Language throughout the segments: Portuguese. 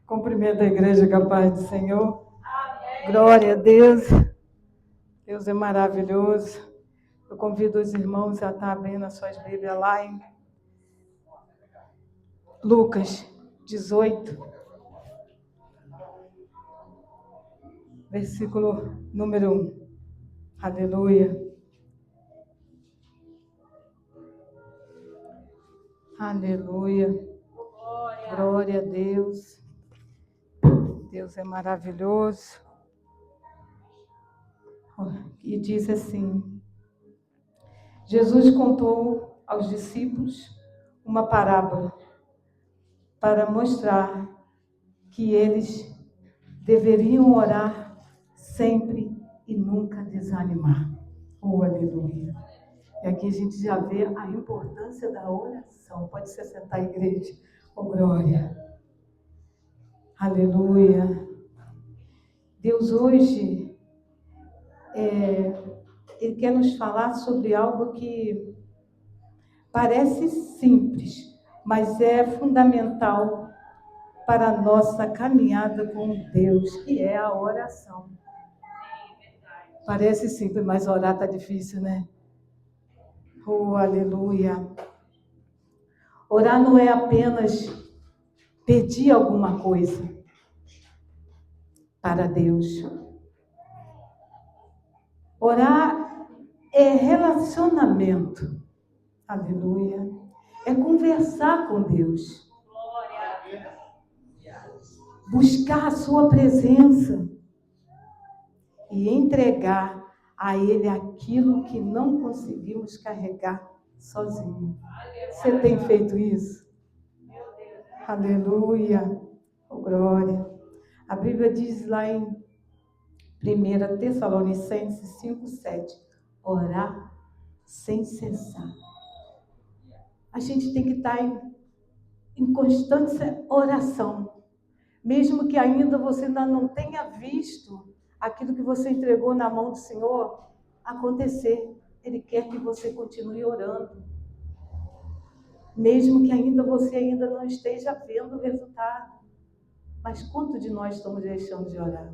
Cumprimento a igreja com a paz do Senhor. Amém. Glória a Deus. Deus é maravilhoso. Eu convido os irmãos a estar abrindo as suas Bíblias lá em Lucas 18, versículo número 1. Aleluia. Aleluia. Glória a Deus. Deus é maravilhoso. E diz assim: Jesus contou aos discípulos uma parábola para mostrar que eles deveriam orar sempre e nunca desanimar. Oh, aleluia. E aqui a gente já vê a importância da oração. Pode se sentar, igreja. Oh, glória. Aleluia. Deus hoje, Ele quer nos falar sobre algo que parece simples, mas é fundamental para a nossa caminhada com Deus, que é a oração. Parece simples, mas orar está difícil, né? Oh, aleluia. Orar não é apenas pedir alguma coisa para Deus. Orar é relacionamento. Aleluia. É conversar com Deus. Buscar a sua presença e entregar a Ele aquilo que não conseguimos carregar sozinho. Você tem feito isso? Aleluia. Oh, glória. A Bíblia diz lá em 1 Tessalonicenses 5:7, orar sem cessar. A gente tem que estar em constante oração. Mesmo que ainda você ainda não tenha visto aquilo que você entregou na mão do Senhor acontecer. Ele quer que você continue orando. Mesmo que ainda você ainda não esteja vendo o resultado. Mas quanto de nós estamos deixando de orar?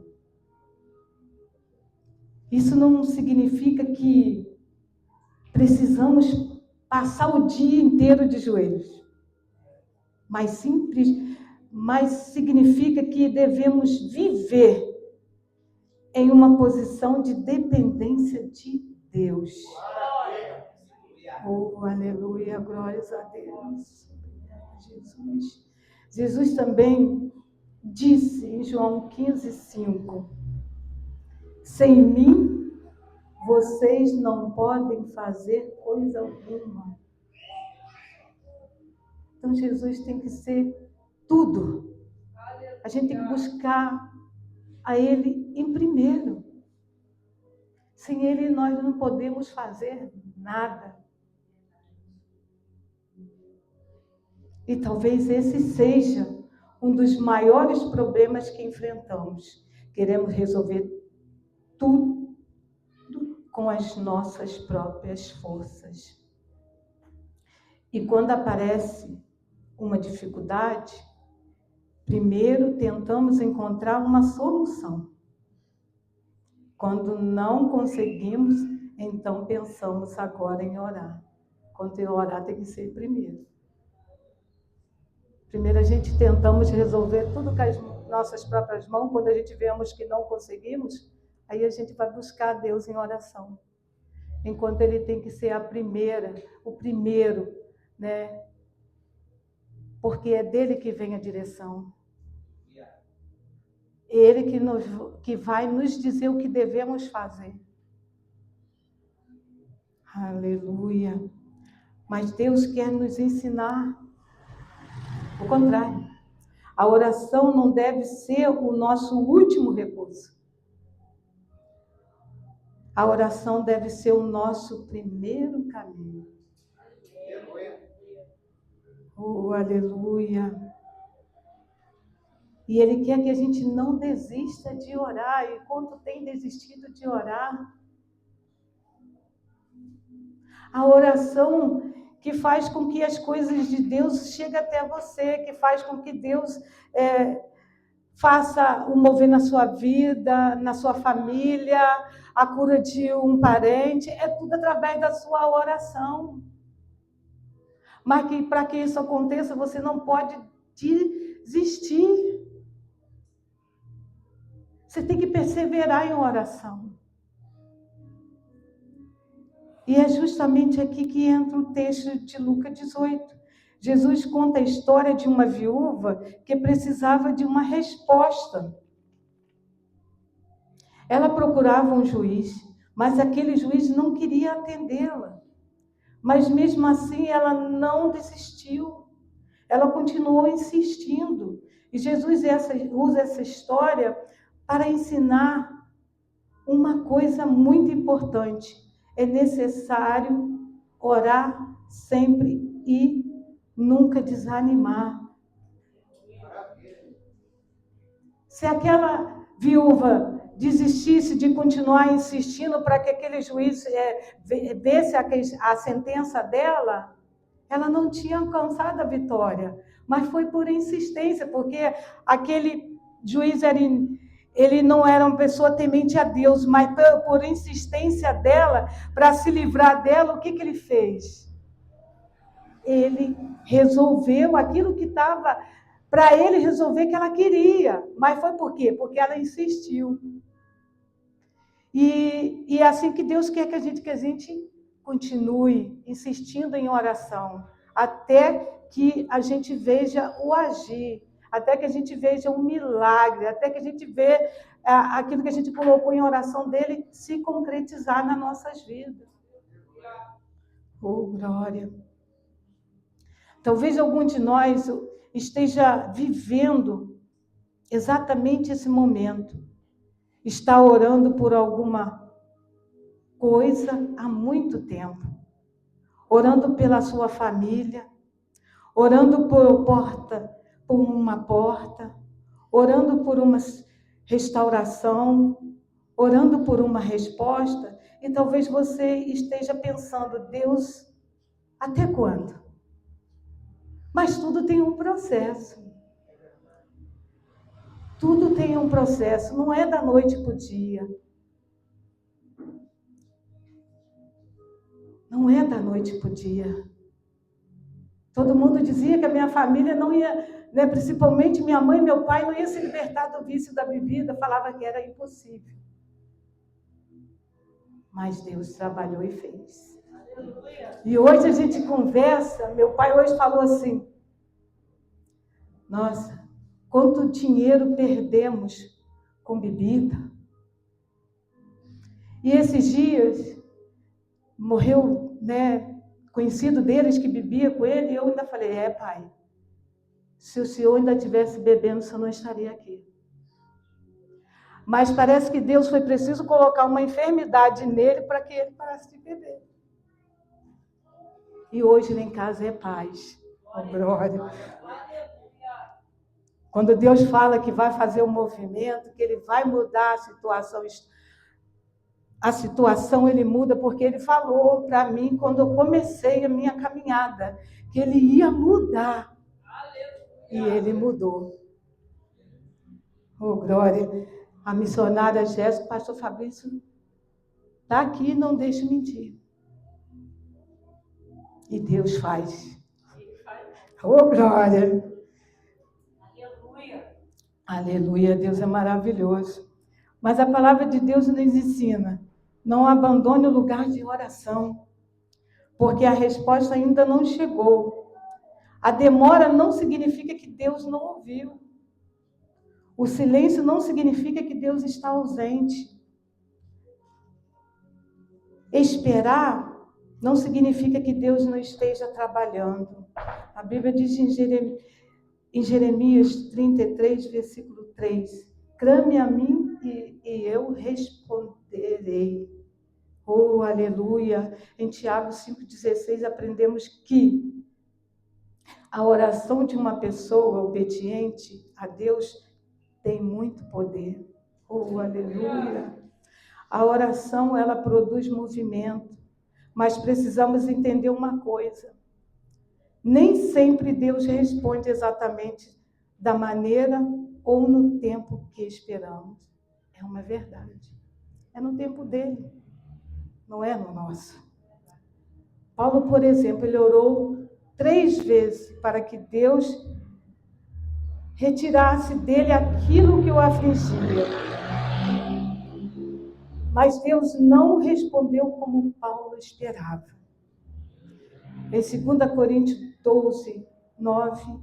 Isso não significa que precisamos passar o dia inteiro de joelhos. Mas significa que devemos viver em uma posição de dependência de Deus. Oh, aleluia, glórias a Deus. Jesus. Jesus também disse em João 15:5, sem mim, vocês não podem fazer coisa alguma. Então, Jesus tem que ser tudo. A gente tem que buscar a Ele em primeiro. Sem Ele, nós não podemos fazer nada. E talvez esse seja um dos maiores problemas que enfrentamos. Queremos resolver tudo com as nossas próprias forças. E quando aparece uma dificuldade, primeiro tentamos encontrar uma solução. Quando não conseguimos, então pensamos agora em orar. Quando orar tem que ser primeiro. Primeiro a gente tentamos resolver tudo com as nossas próprias mãos. Quando a gente vemos que não conseguimos, aí a gente vai buscar Deus em oração. Enquanto Ele tem que ser o primeiro, né? Porque é dele que vem a direção. Ele que vai nos dizer o que devemos fazer. Aleluia. Mas Deus quer nos ensinar o contrário. A oração não deve ser o nosso último recurso. A oração deve ser o nosso primeiro caminho. Oh, aleluia. E Ele quer que a gente não desista de orar. E quanto tem desistido de orar? A oração que faz com que as coisas de Deus cheguem até você, que faz com que Deus faça o mover na sua vida, na sua família, a cura de um parente, é tudo através da sua oração. Mas que para que isso aconteça, você não pode desistir. Você tem que perseverar em oração. E é justamente aqui que entra o texto de Lucas 18. Jesus conta a história de uma viúva que precisava de uma resposta. Ela procurava um juiz, mas aquele juiz não queria atendê-la. Mas mesmo assim ela não desistiu. Ela continuou insistindo. E Jesus usa essa história para ensinar uma coisa muito importante. É necessário orar sempre e nunca desanimar. Se aquela viúva desistisse de continuar insistindo para que aquele juiz desse a sentença dela, ela não tinha alcançado a vitória. Mas foi por insistência, porque aquele juiz ele não era uma pessoa temente a Deus, mas por insistência dela, para se livrar dela, o que ele fez? Ele resolveu aquilo que estava para ele resolver que ela queria. Mas foi por quê? Porque ela insistiu. E é assim que Deus quer que a gente continue insistindo em oração, até que a gente veja o agir, até que a gente veja um milagre, até que a gente veja aquilo que a gente colocou em oração dele se concretizar nas nossas vidas. Oh, glória! Talvez algum de nós esteja vivendo exatamente esse momento. Está orando por alguma coisa há muito tempo. Orando pela sua família, orando por uma porta, orando por uma restauração, orando por uma resposta, e talvez você esteja pensando, Deus, até quando? Mas tudo tem um processo. Tudo tem um processo, não é da noite para o dia. Não é da noite para o dia. Todo mundo dizia que a minha família não ia, né, principalmente minha mãe e meu pai, não ia se libertar do vício da bebida, falava que era impossível. Mas Deus trabalhou e fez. E hoje a gente conversa, meu pai hoje falou assim, nossa, quanto dinheiro perdemos com bebida. E esses dias, morreu, né, conhecido deles que bebia com ele, e eu ainda falei, pai, se o senhor ainda estivesse bebendo, o senhor não estaria aqui. Mas parece que Deus foi preciso colocar uma enfermidade nele para que ele parasse de beber. E hoje lá em casa é paz. Oh, glória. Quando Deus fala que vai fazer um movimento, que ele vai mudar a situação ele muda, porque ele falou para mim, quando eu comecei a minha caminhada, que ele ia mudar. E ele mudou. Oh, glória. A missionária Jéssica, o pastor Fabrício, está aqui, não deixe mentir. E Deus faz. Oh, glória. Aleluia. Aleluia, Deus é maravilhoso. Mas a palavra de Deus nos ensina, não abandone o lugar de oração, porque a resposta ainda não chegou. A demora não significa que Deus não ouviu. O silêncio não significa que Deus está ausente. Esperar não significa que Deus não esteja trabalhando. A Bíblia diz em Jeremias 33, versículo 3, clame a mim e eu responderei. Oh, aleluia! Em Tiago 5,16 aprendemos que a oração de uma pessoa obediente a Deus tem muito poder. Oh, aleluia! A oração, ela produz movimento, mas precisamos entender uma coisa. Nem sempre Deus responde exatamente da maneira ou no tempo que esperamos. É uma verdade. É no tempo dele, não é no nosso. Paulo, por exemplo, ele orou 3 vezes para que Deus retirasse dele aquilo que o afligia. Mas Deus não respondeu como Paulo esperava. Em 2 Coríntios 12, 9,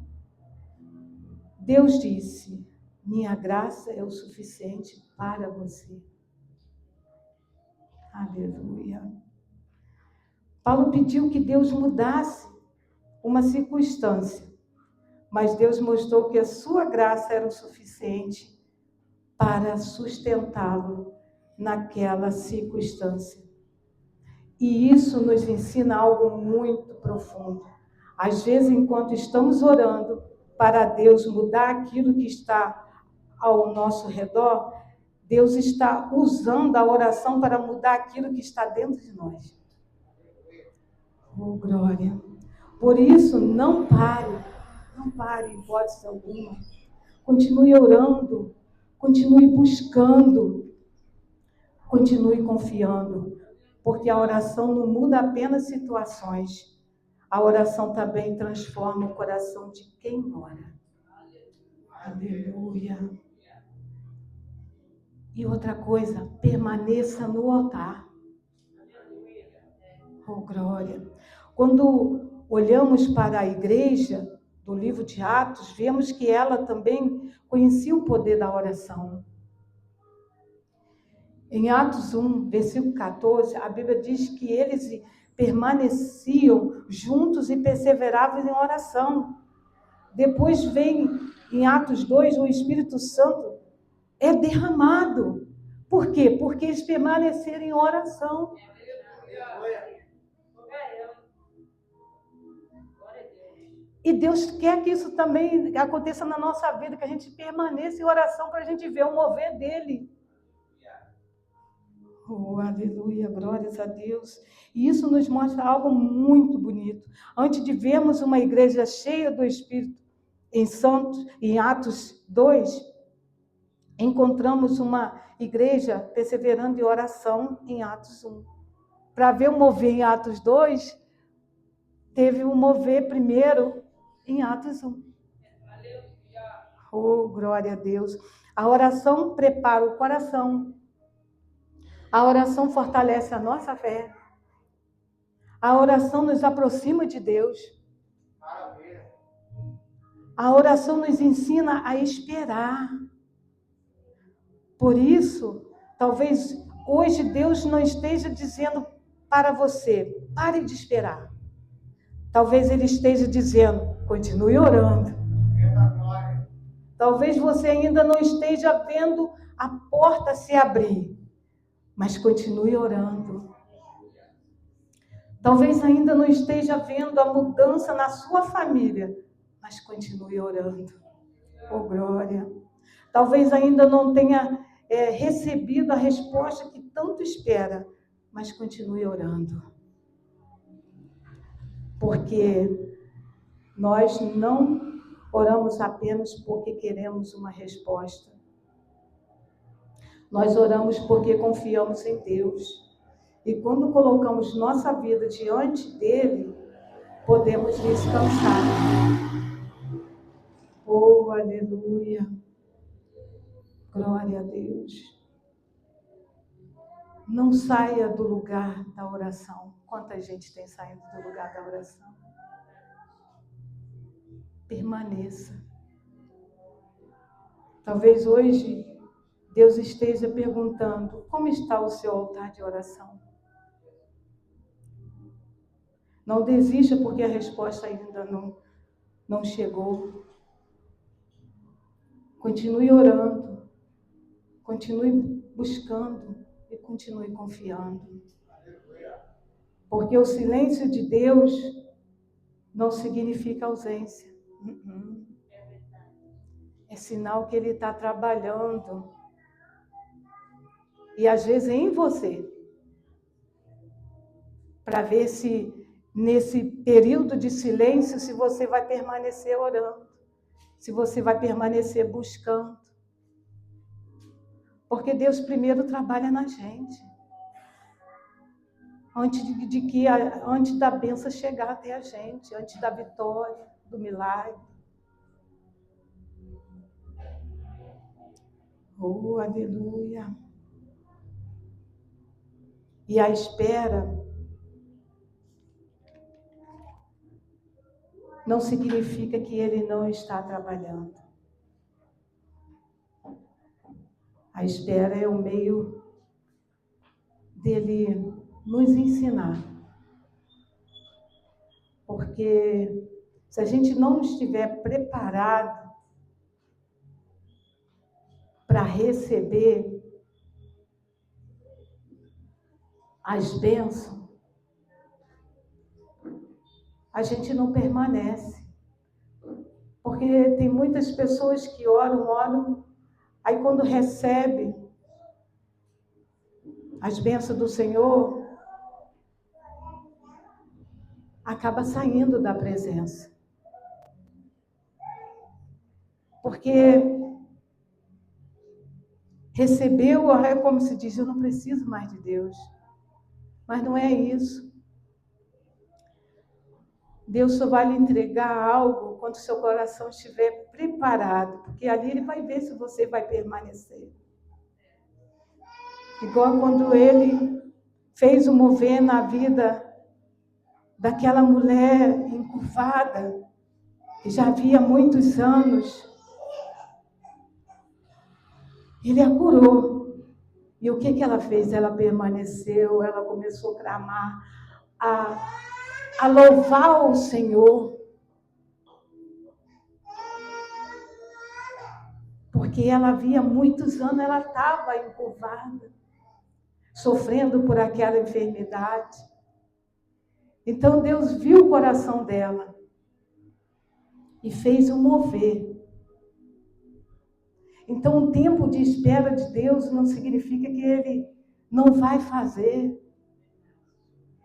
Deus disse: minha graça é o suficiente para você. Aleluia. Paulo pediu que Deus mudasse uma circunstância, mas Deus mostrou que a sua graça era o suficiente para sustentá-lo naquela circunstância. E isso nos ensina algo muito profundo. Às vezes, enquanto estamos orando para Deus mudar aquilo que está ao nosso redor, Deus está usando a oração para mudar aquilo que está dentro de nós. Oh, glória! Por isso, não pare em hipótese alguma. Continue orando, continue buscando, continue confiando, porque a oração não muda apenas situações, a oração também transforma o coração de quem ora. Aleluia! E outra coisa, permaneça no altar. Oh, glória! Quando olhamos para a igreja do livro de Atos, vemos que ela também conhecia o poder da oração. Em Atos 1, versículo 14, a Bíblia diz que eles permaneciam juntos e perseveravam em oração. Depois vem em Atos 2, o Espírito Santo é derramado. Por quê? Porque eles permaneceram em oração. E Deus quer que isso também aconteça na nossa vida, que a gente permaneça em oração para a gente ver o mover dele. Oh, aleluia, glórias a Deus. E isso nos mostra algo muito bonito. Antes de vermos uma igreja cheia do Espírito em Atos 2, encontramos uma igreja perseverando em oração em Atos 1. Para ver o mover em Atos 2, teve o mover primeiro em Atos 1. Oh, glória a Deus. A oração prepara o coração. A oração fortalece a nossa fé. A oração nos aproxima de Deus. A oração nos ensina a esperar. Por isso, talvez hoje Deus não esteja dizendo para você, pare de esperar. Talvez Ele esteja dizendo, continue orando. Talvez você ainda não esteja vendo a porta se abrir, mas continue orando. Talvez ainda não esteja vendo a mudança na sua família, mas continue orando. Oh, glória! Talvez ainda não tenha recebido a resposta que tanto espera, mas continue orando. Porque nós não oramos apenas porque queremos uma resposta. Nós oramos porque confiamos em Deus. E quando colocamos nossa vida diante dele, podemos descansar. Oh, aleluia! Glória a Deus. Não saia do lugar da oração. Quanta gente tem saído do lugar da oração? Permaneça. Talvez hoje Deus esteja perguntando, como está o seu altar de oração? Não desista porque a resposta ainda não chegou. Continue orando, continue buscando e continue confiando. Porque o silêncio de Deus não significa ausência. É sinal que Ele está trabalhando. E às vezes em você. Para ver se nesse período de silêncio, se você vai permanecer orando. se você vai permanecer buscando. Porque Deus primeiro trabalha na gente. Antes da bênção chegar até a gente, antes da vitória, do milagre. Oh, aleluia. E a espera não significa que Ele não está trabalhando. A espera é o meio dele nos ensinar. Porque se a gente não estiver preparado para receber as bênçãos, a gente não permanece. Porque tem muitas pessoas que oram, aí quando recebe as bênçãos do Senhor, acaba saindo da presença. Porque recebeu, é como se diz, eu não preciso mais de Deus. Mas não é isso. Deus só vai lhe entregar algo quando o seu coração estiver preparado, porque ali Ele vai ver se você vai permanecer. Igual quando Ele fez o mover na vida daquela mulher encurvada, que já havia muitos anos. Ele a curou. E o que ela fez? Ela permaneceu, ela começou a clamar, a louvar o Senhor. Porque ela havia muitos anos, ela estava encurvada, sofrendo por aquela enfermidade. Então Deus viu o coração dela e fez o mover. Então o tempo de espera de Deus não significa que Ele não vai fazer.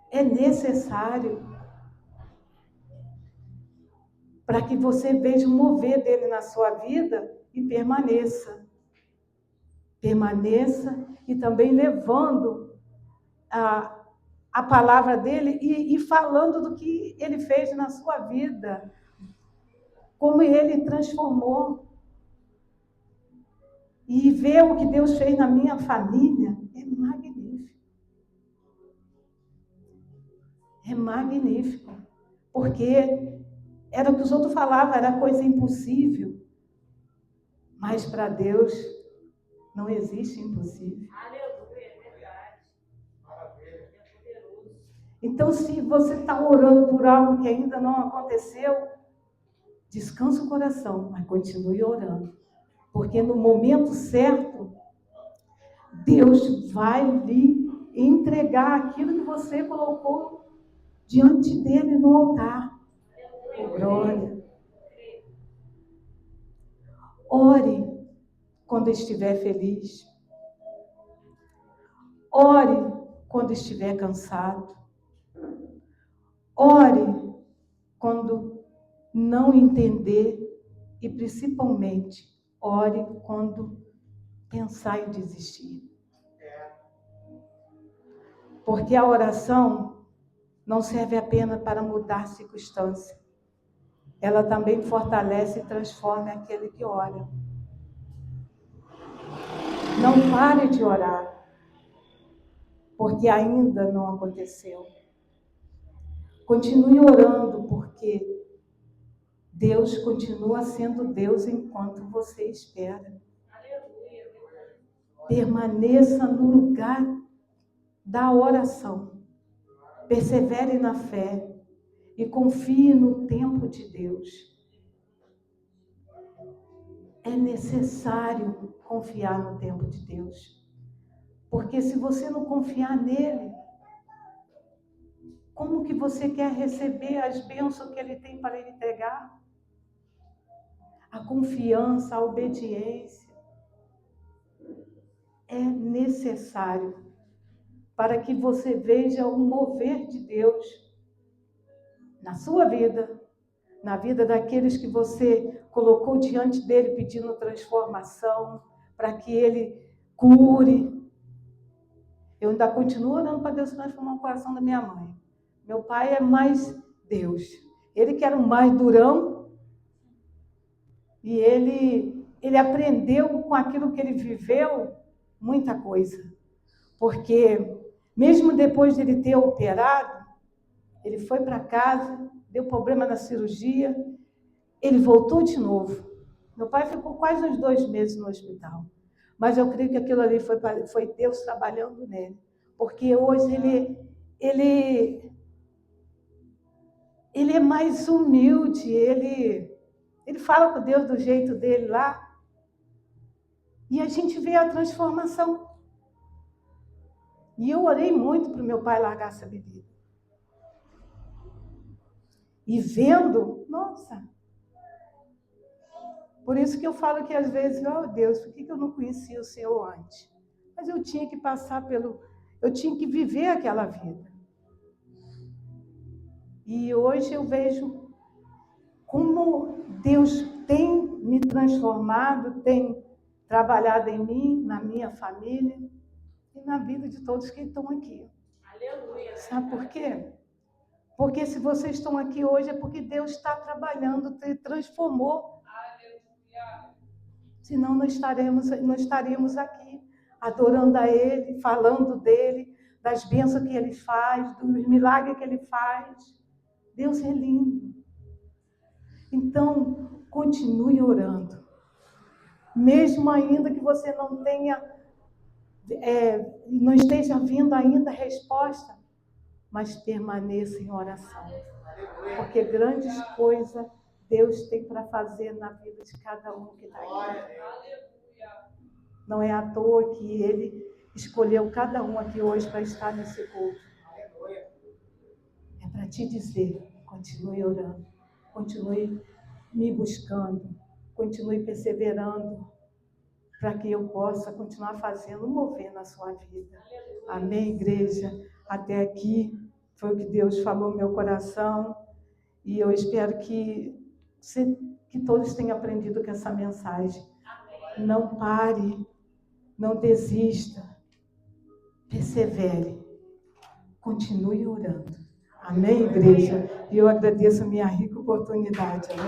É necessário para que você veja o mover dele na sua vida e permaneça. Permaneça e também levando a palavra dele e falando do que ele fez na sua vida, como ele transformou. E ver o que Deus fez na minha família é magnífico. É magnífico. Porque era o que os outros falavam, era coisa impossível. Mas para Deus não existe impossível. Aleluia, é verdade. Maravilha. É poderoso. Então, se você está orando por algo que ainda não aconteceu, descansa o coração, mas continue orando. Porque no momento certo, Deus vai lhe entregar aquilo que você colocou diante dele no altar. Oh, glória. Ore quando estiver feliz. Ore quando estiver cansado. Ore quando não entender e, principalmente, ore quando pensar em desistir. Porque a oração não serve apenas para mudar circunstância. Ela também fortalece e transforma aquele que ora. Não pare de orar, porque ainda não aconteceu. Continue orando, porque Deus continua sendo Deus enquanto você espera. Permaneça no lugar da oração. Persevere na fé e confie no tempo de Deus. É necessário confiar no tempo de Deus. Porque se você não confiar nele, como que você quer receber as bênçãos que ele tem para lhe entregar? A confiança, a obediência é necessário para que você veja o mover de Deus na sua vida, na vida daqueles que você colocou diante dele pedindo transformação, para que ele cure. Eu ainda continuo orando para Deus transformar o coração da minha mãe. Meu pai é mais Deus. Ele que era o mais durão, e ele aprendeu com aquilo que ele viveu muita coisa. Porque mesmo depois de ele ter operado, ele foi para casa, deu problema na cirurgia, ele voltou de novo. Meu pai ficou quase uns 2 meses no hospital. Mas eu creio que aquilo ali foi Deus trabalhando nele. Porque hoje ele é mais humilde, ele fala com Deus do jeito dele lá. E a gente vê a transformação. E eu orei muito para o meu pai largar essa bebida. E vendo, nossa. Por isso que eu falo que às vezes, oh Deus, por que eu não conhecia o Senhor antes? Mas eu tinha que eu tinha que viver aquela vida. E hoje eu vejo como Deus tem me transformado, tem trabalhado em mim, na minha família e na vida de todos que estão aqui. Aleluia. Sabe por quê? Porque se vocês estão aqui hoje é porque Deus está trabalhando, te transformou. Aleluia. Senão não estaríamos aqui adorando a Ele, falando dEle, das bênçãos que Ele faz, dos milagres que Ele faz. Deus é lindo. Então, continue orando. Mesmo ainda que você não tenha, não esteja vindo ainda a resposta, mas permaneça em oração. Porque grandes coisas Deus tem para fazer na vida de cada um que está aqui. Não é à toa que Ele escolheu cada um aqui hoje para estar nesse culto. É para te dizer, continue orando, continue me buscando, continue perseverando, para que eu possa continuar fazendo, mover na sua vida. Amém, igreja? Até aqui foi o que Deus falou no meu coração, e eu espero que todos tenham aprendido com essa mensagem. Não pare, não desista, persevere, continue orando. Amém, igreja? E eu agradeço a minha rica oportunidade. Amém?